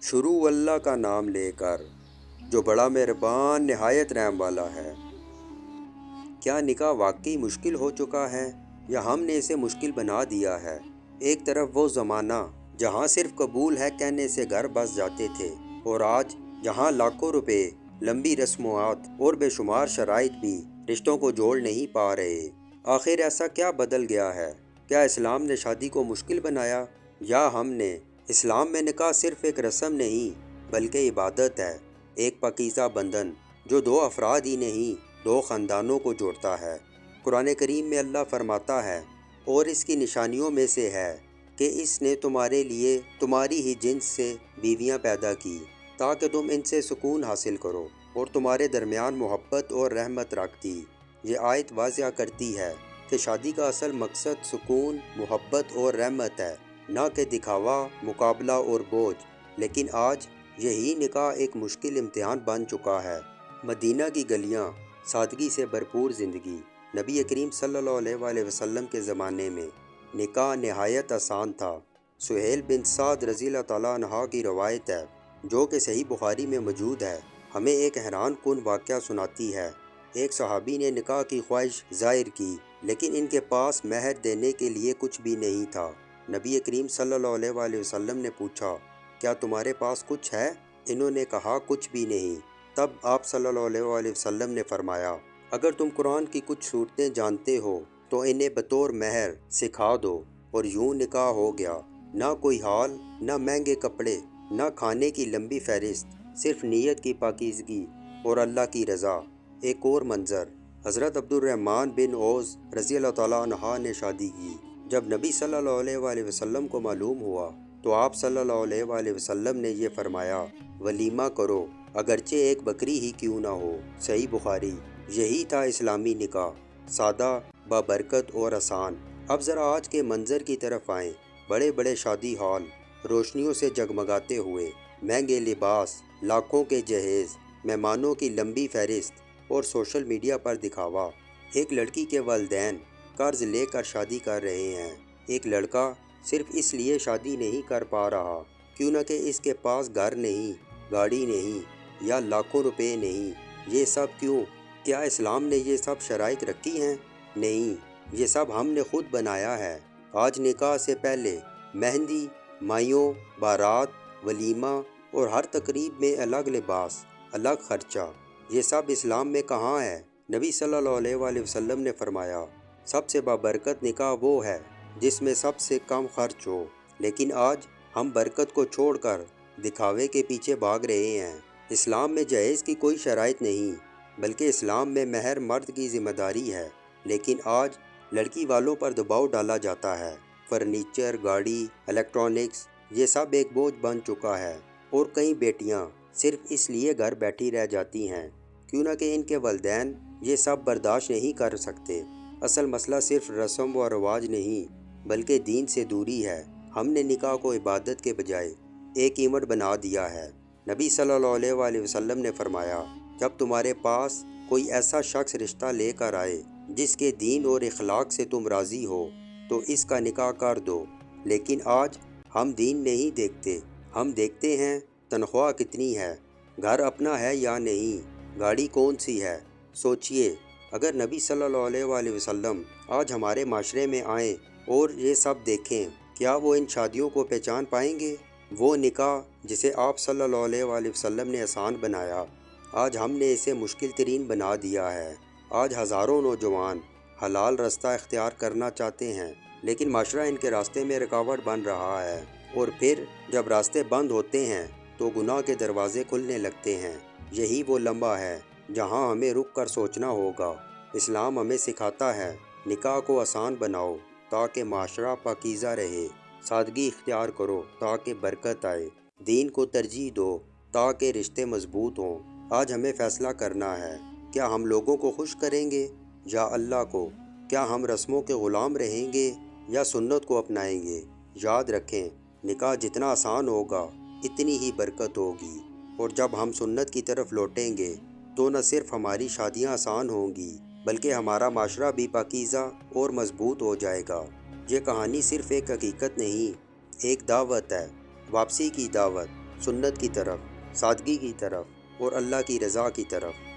شروع اللہ کا نام لے کر جو بڑا مہربان نہایت رحم والا ہے۔ کیا نکاح واقعی مشکل ہو چکا ہے یا ہم نے اسے مشکل بنا دیا ہے؟ ایک طرف وہ زمانہ جہاں صرف قبول ہے کہنے سے گھر بس جاتے تھے، اور آج جہاں لاکھوں روپے، لمبی رسومات اور بے شمار شرائط بھی رشتوں کو جوڑ نہیں پا رہے۔ آخر ایسا کیا بدل گیا ہے؟ کیا اسلام نے شادی کو مشکل بنایا، یا ہم نے؟ اسلام میں نکاح صرف ایک رسم نہیں بلکہ عبادت ہے، ایک پاکیزہ بندھن جو دو افراد ہی نہیں دو خاندانوں کو جوڑتا ہے۔ قرآن کریم میں اللہ فرماتا ہے، اور اس کی نشانیوں میں سے ہے کہ اس نے تمہارے لیے تمہاری ہی جنس سے بیویاں پیدا کی تاکہ تم ان سے سکون حاصل کرو، اور تمہارے درمیان محبت اور رحمت رکھ دی۔ یہ آیت واضح کرتی ہے کہ شادی کا اصل مقصد سکون، محبت اور رحمت ہے، نہ کہ دکھاوا، مقابلہ اور بوجھ۔ لیکن آج یہی نکاح ایک مشکل امتحان بن چکا ہے۔ مدینہ کی گلیاں، سادگی سے بھرپور زندگی۔ نبی کریم صلی اللہ علیہ وآلہ وسلم کے زمانے میں نکاح نہایت آسان تھا۔ سہیل بن سعد رضی اللہ تعالیٰ عنہ کی روایت ہے، جو کہ صحیح بخاری میں موجود ہے، ہمیں ایک حیران کن واقعہ سناتی ہے۔ ایک صحابی نے نکاح کی خواہش ظاہر کی، لیکن ان کے پاس مہر دینے کے لیے کچھ بھی نہیں تھا۔ نبی کریم صلی اللہ علیہ وآلہ وسلم نے پوچھا، کیا تمہارے پاس کچھ ہے؟ انہوں نے کہا، کچھ بھی نہیں۔ تب آپ صلی اللہ علیہ وآلہ وسلم نے فرمایا، اگر تم قرآن کی کچھ صورتیں جانتے ہو تو انہیں بطور مہر سکھا دو، اور یوں نکاح ہو گیا۔ نہ کوئی ہال، نہ مہنگے کپڑے، نہ کھانے کی لمبی فہرست، صرف نیت کی پاکیزگی اور اللہ کی رضا۔ ایک اور منظر، حضرت عبد الرحمن بن عوف رضی اللہ تعالیٰ عنہ نے شادی کی۔ جب نبی صلی اللہ علیہ وآلہ وسلم کو معلوم ہوا تو آپ صلی اللہ علیہ وآلہ وسلم نے یہ فرمایا، ولیمہ کرو، اگرچہ ایک بکری ہی کیوں نہ ہو۔ صحیح بخاری۔ یہی تھا اسلامی نکاح، سادہ، بابرکت اور آسان۔ اب ذرا آج کے منظر کی طرف آئیں۔ بڑے بڑے شادی ہال، روشنیوں سے جگمگاتے ہوئے، مہنگے لباس، لاکھوں کے جہیز، مہمانوں کی لمبی فہرست اور سوشل میڈیا پر دکھاوا۔ ایک لڑکی کے والدین قرض لے کر شادی کر رہے ہیں۔ ایک لڑکا صرف اس لیے شادی نہیں کر پا رہا کیوں نہ کہ اس کے پاس گھر نہیں، گاڑی نہیں، یا لاکھوں روپے نہیں۔ یہ سب کیوں؟ کیا اسلام نے یہ سب شرائط رکھی ہیں؟ نہیں، یہ سب ہم نے خود بنایا ہے۔ آج نکاح سے پہلے مہندی، مائیوں، بارات، ولیمہ اور ہر تقریب میں الگ لباس، الگ خرچہ۔ یہ سب اسلام میں کہاں ہے؟ نبی صلی اللہ علیہ وآلہ وسلم نے فرمایا، سب سے بابرکت نکاح وہ ہے جس میں سب سے کم خرچ ہو۔ لیکن آج ہم برکت کو چھوڑ کر دکھاوے کے پیچھے بھاگ رہے ہیں۔ اسلام میں جہیز کی کوئی شرائط نہیں، بلکہ اسلام میں مہر مرد کی ذمہ داری ہے۔ لیکن آج لڑکی والوں پر دباؤ ڈالا جاتا ہے۔ فرنیچر، گاڑی، الیکٹرانکس، یہ سب ایک بوجھ بن چکا ہے، اور کئی بیٹیاں صرف اس لیے گھر بیٹھی رہ جاتی ہیں کیوں نہ کہ ان کے والدین یہ سب برداشت نہیں کر سکتے۔ اصل مسئلہ صرف رسم و رواج نہیں بلکہ دین سے دوری ہے۔ ہم نے نکاح کو عبادت کے بجائے ایک ایونٹ بنا دیا ہے۔ نبی صلی اللہ علیہ وآلہ وسلم نے فرمایا، جب تمہارے پاس کوئی ایسا شخص رشتہ لے کر آئے جس کے دین اور اخلاق سے تم راضی ہو تو اس کا نکاح کر دو۔ لیکن آج ہم دین نہیں دیکھتے، ہم دیکھتے ہیں تنخواہ کتنی ہے، گھر اپنا ہے یا نہیں، گاڑی کون سی ہے۔ سوچئے، اگر نبی صلی اللہ علیہ وآلہ وسلم آج ہمارے معاشرے میں آئیں اور یہ سب دیکھیں، کیا وہ ان شادیوں کو پہچان پائیں گے؟ وہ نکاح جسے آپ صلی اللہ علیہ وآلہ وسلم نے آسان بنایا، آج ہم نے اسے مشکل ترین بنا دیا ہے۔ آج ہزاروں نوجوان حلال رستہ اختیار کرنا چاہتے ہیں، لیکن معاشرہ ان کے راستے میں رکاوٹ بن رہا ہے، اور پھر جب راستے بند ہوتے ہیں تو گناہ کے دروازے کھلنے لگتے ہیں۔ یہی وہ لمحہ ہے جہاں ہمیں رک کر سوچنا ہوگا۔ اسلام ہمیں سکھاتا ہے، نکاح کو آسان بناؤ تاکہ معاشرہ پاکیزہ رہے، سادگی اختیار کرو تاکہ برکت آئے، دین کو ترجیح دو تاکہ رشتے مضبوط ہوں۔ آج ہمیں فیصلہ کرنا ہے، کیا ہم لوگوں کو خوش کریں گے یا اللہ کو؟ کیا ہم رسموں کے غلام رہیں گے یا سنت کو اپنائیں گے؟ یاد رکھیں، نکاح جتنا آسان ہوگا اتنی ہی برکت ہوگی، اور جب ہم سنت کی طرف لوٹیں گے تو نہ صرف ہماری شادیاں آسان ہوں گی بلکہ ہمارا معاشرہ بھی پاکیزہ اور مضبوط ہو جائے گا۔ یہ کہانی صرف ایک حقیقت نہیں، ایک دعوت ہے، واپسی کی دعوت۔ سنت کی طرف، سادگی کی طرف اور اللہ کی رضا کی طرف۔